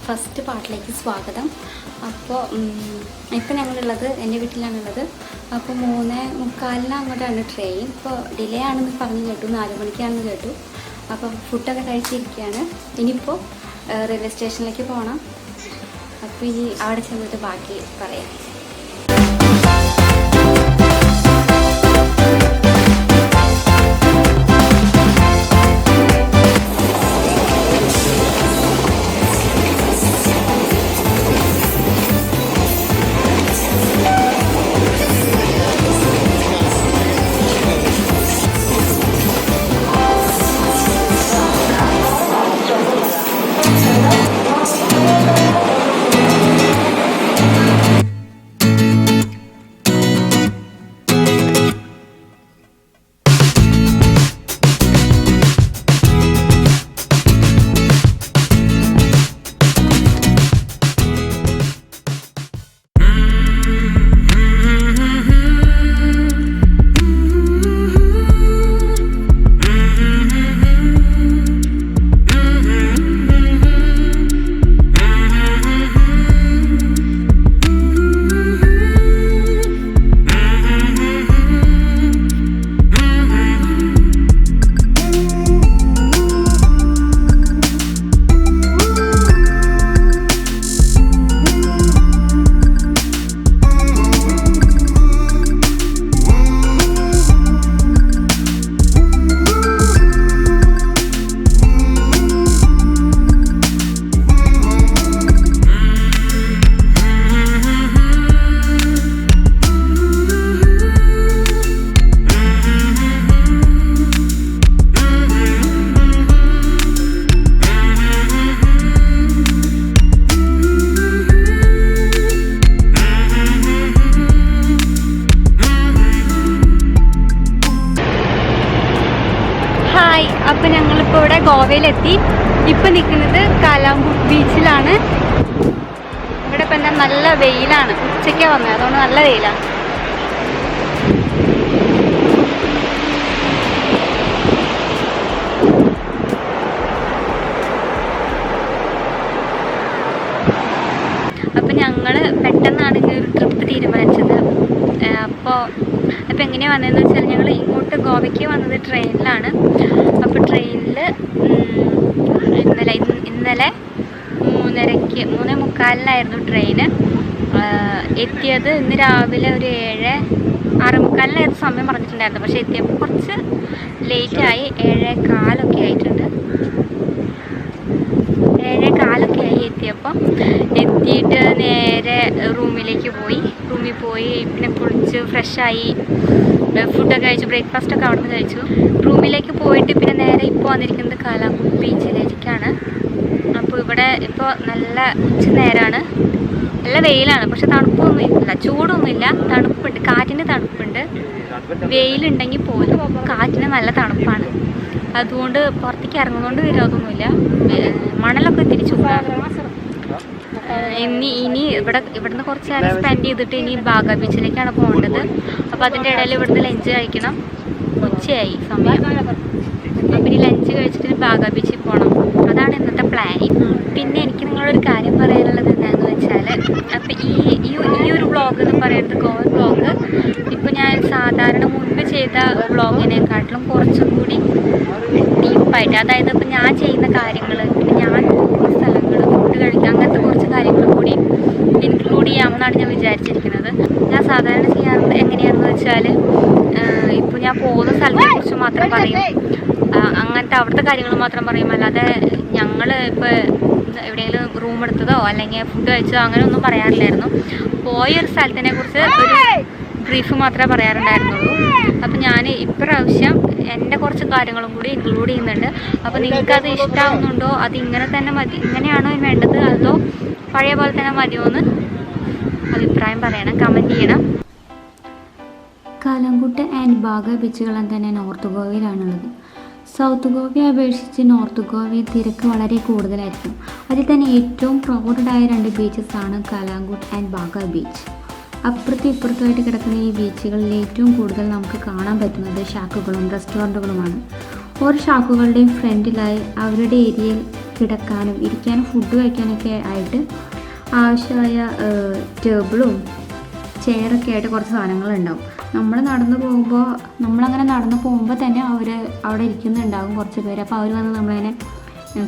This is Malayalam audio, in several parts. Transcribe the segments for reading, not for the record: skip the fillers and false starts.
ഫസ്റ്റ് പാർട്ടിലേക്ക് സ്വാഗതം. അപ്പോൾ ഇപ്പോൾ ഞങ്ങളുള്ളത് എൻ്റെ വീട്ടിലാണുള്ളത്. അപ്പോൾ 3:45 അങ്ങോട്ടാണ് ട്രെയിൻ. ഇപ്പോൾ ഡിലേ ആണെന്ന് പറഞ്ഞു കേട്ടു, 4 മണിക്കാണെന്ന് കേട്ടു. അപ്പോൾ ഫുഡൊക്കെ കഴിച്ചിരിക്കുകയാണ്. ഇനിയിപ്പോൾ റെയിൽവേ സ്റ്റേഷനിലേക്ക് പോകണം. അപ്പോൾ ഇനി അവിടെ ചെന്നിട്ട് ബാക്കി പറയാം. അപ്പോൾ ഞങ്ങളിപ്പോൾ ഇവിടെ ഗോവയിലെത്തി. ഇപ്പം നിൽക്കുന്നത് കാലാംഗൂട്ട് ബീച്ചിലാണ്. ഇവിടെ ഇപ്പം എന്താ നല്ല വെയിലാണ്. ഉച്ചയ്ക്കാണ് വന്നത്, അതുകൊണ്ട് നല്ല വെയിലാണ്. അപ്പം ഞങ്ങൾ പെട്ടെന്നാണ് ഒരു ട്രിപ്പ് തീരുമാനിച്ചത്. അപ്പോൾ എങ്ങനെയാണ് വന്നതെന്ന് വെച്ചാൽ ഞങ്ങൾ ഇങ്ങോട്ട് ഗോവയ്ക്ക് വന്നത് ട്രെയിനിലാണ്. അപ്പോൾ ട്രെയിനിൽ ഇന്നലെ 3:45 ട്രെയിന്. എത്തിയത് ഇന്ന് രാവിലെ ഒരു 6:45 സമയം പറഞ്ഞിട്ടുണ്ടായിരുന്നു. പക്ഷേ എത്തിയപ്പോൾ കുറച്ച് ലേറ്റായി. 7:15 ആയിട്ടുണ്ട്. 7:15 എത്തിയപ്പോൾ എത്തിയിട്ട് നേരെ റൂമിലേക്ക് പോയി. റൂമിൽ പോയി പിന്നെ കുളിച്ച് ഫ്രഷായി, ഫുഡൊക്കെ കഴിച്ചു, ബ്രേക്ക്ഫാസ്റ്റൊക്കെ അവിടെ നിന്ന് കഴിച്ചു. റൂമിലേക്ക് പോയിട്ട് പിന്നെ നേരെ ഇപ്പോൾ വന്നിരിക്കുന്നത് കാലാംഗൂട്ട് ബീച്ചിലേക്കാണ്. അപ്പോൾ ഇവിടെ ഇപ്പോൾ നല്ല ഉച്ച നേരമാണ്, നല്ല വെയിലാണ്. പക്ഷെ തണുപ്പൊന്നും ഇല്ല, ചൂടൊന്നുമില്ല, തണുപ്പുണ്ട്, കാറ്റിന് തണുപ്പുണ്ട്. വെയിലുണ്ടെങ്കിൽ പോലും കാറ്റിന് നല്ല തണുപ്പാണ്. അതുകൊണ്ട് പുറത്തേക്ക് ഇറങ്ങുന്നതുകൊണ്ട് വിരോധമൊന്നുമില്ല. മണലൊക്കെ ഇത്തിരി ചൂടാണ്. ഇനി ഇവിടുന്ന് കുറച്ച് നേരം സ്പെൻഡ് ചെയ്തിട്ട് ഇനി ബാഗ ബീച്ചിലേക്കാണ് പോകേണ്ടത്. അപ്പോൾ അതിൻ്റെ ഇടയിൽ ഇവിടുന്ന് ലഞ്ച് കഴിക്കണം. ഉച്ചയായി സമയം. അപ്പം ഇനി ലഞ്ച് കഴിച്ചിട്ട് ബാഗ ബീച്ചിൽ പോകണം. അതാണ് ഇന്നത്തെ പ്ലാനിങ്. പിന്നെ എനിക്ക് നിങ്ങളൊരു കാര്യം പറയാനുള്ളത് എന്താണെന്ന് വെച്ചാൽ, അപ്പം ഈ ഒരു വ്ളോഗ് എന്ന് പറയുന്നത് ഗോവൻ വ്ളോഗ് ഇപ്പോൾ ഞാൻ സാധാരണ മുൻപ് ചെയ്ത വ്ളോഗിനെക്കാട്ടിലും കുറച്ചും കൂടി ഡീപ്പായിട്ട്, അതായത് ഇപ്പം ഞാൻ ചെയ്യുന്ന കാര്യങ്ങൾ, പിന്നെ ഞാൻ പോകുന്ന സ്ഥലങ്ങൾ, ഫുഡ് കഴിക്കുക, അങ്ങനത്തെ കുറച്ച് കാര്യങ്ങൾ കൂടി ഇൻക്ലൂഡ് ചെയ്യാമെന്നാണ് ഞാൻ വിചാരിച്ചിരിക്കുന്നത്. ഞാൻ സാധാരണ ചെയ്യാറുണ്ട് എങ്ങനെയാണെന്ന് വെച്ചാൽ, ഇപ്പോൾ ഞാൻ പോകുന്ന സ്ഥലത്തെക്കുറിച്ച് മാത്രം പറയും, അങ്ങനത്തെ അവിടുത്തെ കാര്യങ്ങൾ മാത്രം പറയും. അല്ലാതെ ഞങ്ങൾ ഇപ്പോൾ എവിടെയെങ്കിലും റൂം എടുത്തതോ അല്ലെങ്കിൽ ഫുഡ് കഴിച്ചതോ അങ്ങനെയൊന്നും പറയാറില്ലായിരുന്നു. പോയൊരു സ്ഥലത്തിനെ കുറിച്ച് ഒരു ബ്രീഫ് മാത്രമേ പറയാറുണ്ടായിരുന്നുള്ളൂ. അപ്പോൾ ഞാൻ ഇപ്രാവശ്യം എൻ്റെ കുറച്ച് കാര്യങ്ങളും കൂടി ഇൻക്ലൂഡ് ചെയ്യുന്നുണ്ട്. അപ്പോൾ നിങ്ങൾക്കത് ഇഷ്ടമാവുന്നുണ്ടോ, അത് ഇങ്ങനെ തന്നെ മതി, ഇങ്ങനെയാണോ വേണ്ടത്, അതോ പഴയ പോലെ തന്നെ മതിയോ എന്ന് അഭിപ്രായം പറയണം, കമൻറ്റ് ചെയ്യണം. കാലാംഗൂട്ട് ആൻഡ് ബാഗ ബീച്ചുകളെല്ലാം തന്നെ നോർത്ത് ഗോവയിലാണുള്ളത്. സൗത്ത് ഗോവയെ അപേക്ഷിച്ച് നോർത്ത് ഗോവയിൽ തിരക്ക് വളരെ കൂടുതലായിരിക്കും. അതിൽ തന്നെ ഏറ്റവും ക്രൗഡഡായ 2 ബീച്ചസാണ് കാലാംഗൂട്ട് ആൻഡ് ബാഗ ബീച്ച്. അപ്പുറത്തും ഇപ്പുറത്തുമായിട്ട് കിടക്കുന്ന ഈ ബീച്ചുകളിൽ ഏറ്റവും കൂടുതൽ നമുക്ക് കാണാൻ പറ്റുന്നത് ഷാക്കുകളും റെസ്റ്റോറൻറ്റുകളുമാണ്. ഓരോ ഷാക്കുകളുടെയും ഫ്രണ്ടിലായി അവരുടെ ഏരിയയിൽ കിടക്കാനും ഇരിക്കാനും ഫുഡ് കഴിക്കാനൊക്കെ ആയിട്ട് ആവശ്യമായ ടേബിളും ചെയറൊക്കെ ആയിട്ട് കുറച്ച് സാധനങ്ങളുണ്ടാവും. നമ്മളങ്ങനെ നടന്നു പോകുമ്പോൾ തന്നെ അവർ അവിടെ ഇരിക്കുന്നുണ്ടാകും കുറച്ച് പേര്. അപ്പോൾ അവർ വന്ന് നമ്മളതിനെ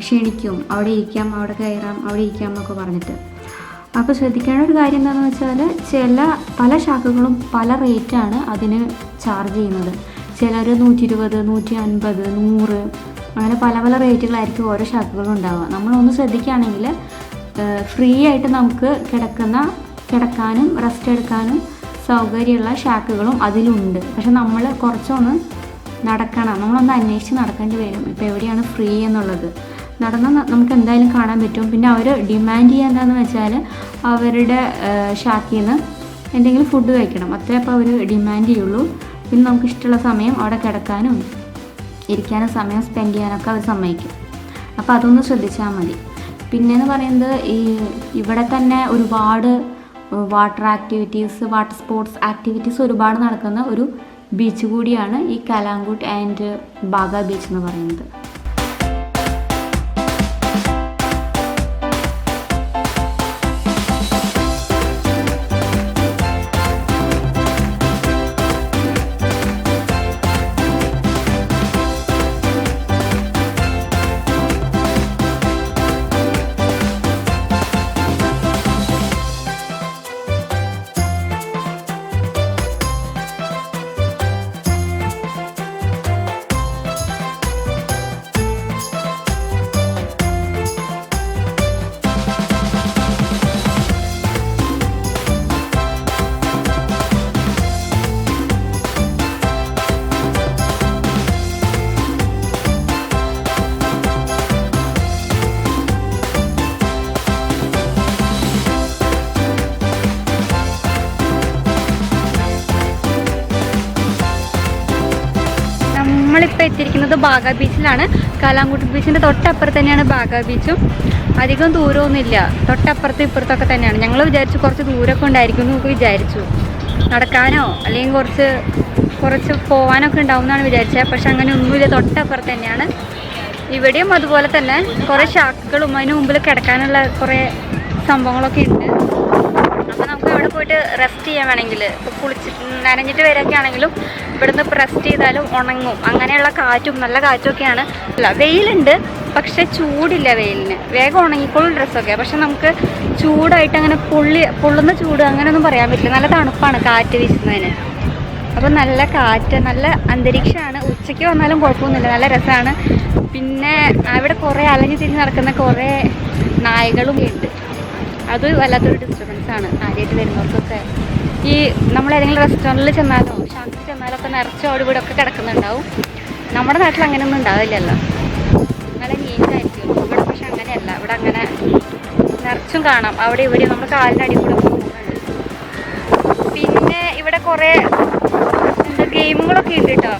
ക്ഷണിക്കും, അവിടെ ഇരിക്കാം, അവിടെ കയറാം, അവിടെ ഇരിക്കാം എന്നൊക്കെ പറഞ്ഞിട്ട്. അപ്പോൾ ശ്രദ്ധിക്കേണ്ട ഒരു കാര്യം എന്താണെന്ന് വെച്ചാൽ പല ശാഖകളും പല റേറ്റാണ് അതിന് ചാർജ് ചെയ്യുന്നത്. ചിലർ 120, 150, 100 അങ്ങനെ പല പല റേറ്റുകളായിരിക്കും ഓരോ ശാഖകളും ഉണ്ടാവുക. നമ്മളൊന്ന് ശ്രദ്ധിക്കുകയാണെങ്കിൽ ഫ്രീ ആയിട്ട് നമുക്ക് കിടക്കാനും റെസ്റ്റ് എടുക്കാനും സൗകര്യമുള്ള ശാഖകളും അതിലുണ്ട്. പക്ഷെ നമ്മൾ കുറച്ചൊന്ന് നടക്കണം, നമ്മളൊന്ന് അന്വേഷിച്ച് നടക്കേണ്ടി വരും ഇപ്പോൾ എവിടെയാണ് ഫ്രീ എന്നുള്ളത്. നടന്നാൽ നമുക്ക് എന്തായാലും കാണാൻ പറ്റും. പിന്നെ അവർ ഡിമാൻഡ് ചെയ്യുക എന്താണെന്ന് വെച്ചാൽ അവരുടെ ശാഖയിൽ നിന്ന് എന്തെങ്കിലും ഫുഡ് കഴിക്കണം, അത്രേ അപ്പോൾ അവർ ഡിമാൻഡ് ചെയ്യുള്ളൂ. പിന്നെ നമുക്ക് ഇഷ്ടമുള്ള സമയം അവിടെ കിടക്കാനും ഇരിക്കാനും സമയം സ്പെൻഡ് ചെയ്യാനൊക്കെ അവർ സമ്മതിക്കും. അപ്പോൾ അതൊന്ന് ശ്രദ്ധിച്ചാൽ മതി. പിന്നെയെന്ന് പറയുന്നത് ഇവിടെ തന്നെ ഒരുപാട് വാട്ടർ സ്പോർട്സ് ആക്ടിവിറ്റീസ് ഒരുപാട് നടക്കുന്ന ഒരു ബീച്ച് കൂടിയാണ് ഈ കലാംഗുട്ട് ആൻഡ് ബാഗ ബീച്ച് എന്ന് പറയുന്നത്. നമ്മളിപ്പോൾ എത്തിയിരിക്കുന്നത് ബാഗ ബീച്ചിലാണ്. കലാംഗുട്ട് ബീച്ചിൻ്റെ തൊട്ടപ്പുറത്ത് തന്നെയാണ് ബാഗ ബീച്ചും. അധികം ദൂരമൊന്നുമില്ല, തൊട്ടപ്പുറത്തും ഇപ്പുറത്തൊക്കെ തന്നെയാണ്. ഞങ്ങൾ വിചാരിച്ചു കുറച്ച് ദൂരമൊക്കെ ഉണ്ടായിരിക്കും എന്നൊക്കെ വിചാരിച്ചു, നടക്കാനോ അല്ലെങ്കിൽ കുറച്ച് പോകാനൊക്കെ ഉണ്ടാവും എന്നാണ് വിചാരിച്ചത്. പക്ഷെ അങ്ങനെ ഒന്നുമില്ല, തൊട്ടപ്പുറത്ത് തന്നെയാണ്. ഇവിടെയും അതുപോലെ തന്നെ കുറേ ശാഖകളും അതിന് മുമ്പിൽ കിടക്കാനുള്ള കുറേ സംഭവങ്ങളൊക്കെ ഉണ്ട്. അപ്പോൾ നമുക്ക് അവിടെ പോയിട്ട് റെസ്റ്റ് ചെയ്യാൻ വേണമെങ്കിൽ, ഇപ്പോൾ നനഞ്ഞിട്ട് വരികയൊക്കെ ആണെങ്കിലും ഇവിടുന്ന് ഇപ്പോൾ റെസ്റ്റ് ചെയ്താലും ഉണങ്ങും. അങ്ങനെയുള്ള നല്ല കാറ്റുമൊക്കെയാണ്. വെയിലുണ്ട് പക്ഷെ ചൂടില്ല, വെയിലിന് വേഗം ഉണങ്ങിക്കോളും ഡ്രസ്സൊക്കെ. പക്ഷെ നമുക്ക് ചൂടായിട്ട് അങ്ങനെ പൊള്ളുന്ന ചൂട് അങ്ങനെയൊന്നും പറയാൻ പറ്റില്ല. നല്ല തണുപ്പാണ് കാറ്റ് വീശുന്നതിന്. അപ്പോൾ നല്ല കാറ്റ്, നല്ല അന്തരീക്ഷമാണ്. ഉച്ചയ്ക്ക് വന്നാലും കുഴപ്പമൊന്നുമില്ല, നല്ല രസമാണ്. പിന്നെ അവിടെ കുറേ അലഞ്ഞു തിരിഞ്ഞ് നടക്കുന്ന കുറേ നായകളും ഉണ്ട്. അത് വല്ലാത്തൊരു ഡിസ്റ്റർബൻസ് ആണ് ആദ്യമായിട്ട് വരുന്നവർക്കൊക്കെ. നമ്മളേതെങ്കിലും റെസ്റ്റോറൻറ്റിൽ ചെന്നാലോ ഷാപ്പിൽ ചെന്നാലോ ഒക്കെ നിറച്ച് ഓടിവിടൊക്കെ കിടക്കുന്നുണ്ടാവും. നമ്മുടെ നാട്ടിൽ അങ്ങനെയൊന്നും ഉണ്ടാവില്ലല്ലോ, നല്ല നീറ്റായിരിക്കും. ഇവിടെ പക്ഷെ അങ്ങനെയല്ല, ഇവിടെ അങ്ങനെ നിറച്ചും കാണാം. അവിടെ ഇവിടെ നമ്മുടെ കാലിൻ്റെ അടി കൂടെ പോകുന്നുണ്ട്. പിന്നെ ഇവിടെ കുറേ ഗെയിമുകളൊക്കെ ഉണ്ട് കേട്ടോ.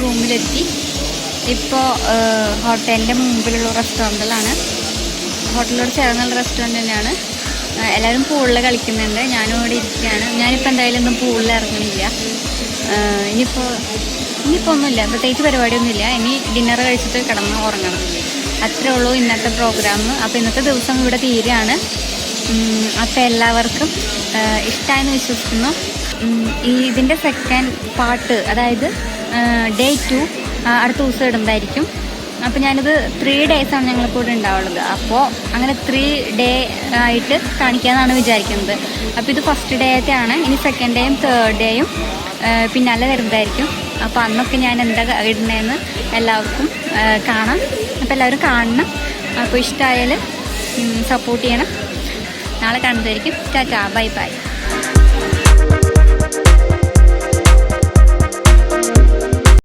റൂമിലെത്തി. ഇപ്പോൾ ഹോട്ടലിൻ്റെ മുമ്പിലുള്ള റെസ്റ്റോറൻറ്റിലാണ്. ഹോട്ടലിനോട് ചേർന്നുള്ള റെസ്റ്റോറൻറ്റ് തന്നെയാണ്. എല്ലാവരും പൂളിൽ കളിക്കുന്നുണ്ട്, ഞാനും ഇവിടെ ഇരിക്കുകയാണ്. ഞാനിപ്പോൾ എന്തായാലും ഒന്നും പൂളിൽ ഇറങ്ങുന്നില്ല. ഇനിയിപ്പോൾ ഒന്നുമില്ല, പ്രത്യേകിച്ച് പരിപാടിയൊന്നുമില്ല. ഇനി ഡിന്നർ കഴിച്ചിട്ട് കിടന്ന് ഉറങ്ങണം. അത്രേ ഉള്ളൂ ഇന്നത്തെ പ്രോഗ്രാം. അപ്പോൾ ഇന്നത്തെ ദിവസം ഇവിടെ തീരുകയാണ്. അപ്പോൾ എല്ലാവർക്കും ഇഷ്ടമായെന്ന് വിശ്വസിക്കുന്നു. ഇതിൻ്റെ സെക്കൻഡ് പാർട്ട്, അതായത് ഡേ 2 അടുത്ത ദിവസം ഇടുന്നതായിരിക്കും. അപ്പോൾ ഞാനിത് 3 ഡേയ്സാണ് ഞങ്ങളിപ്പോൾ ഇവിടെ ഉണ്ടാവുള്ളത്. അപ്പോൾ അങ്ങനെ 3 ഡേ ആയിട്ട് കാണിക്കാമെന്നാണ് വിചാരിക്കുന്നത്. അപ്പോൾ ഇത് ഫസ്റ്റ് ഡേത്തെയാണ്. ഇനി സെക്കൻഡ് ഡേയും തേർഡ് ഡേയും പിന്നാലെ വരുന്നതായിരിക്കും. അപ്പോൾ അന്നൊക്കെ ഞാൻ എന്താ ഇടുന്നതെന്ന് എല്ലാവർക്കും കാണാം. അപ്പോൾ എല്ലാവരും കാണണം. അപ്പോൾ ഇഷ്ടമായാൽ സപ്പോർട്ട് ചെയ്യണം. നാളെ കാണുന്നതായിരിക്കും. Tata, bye bye.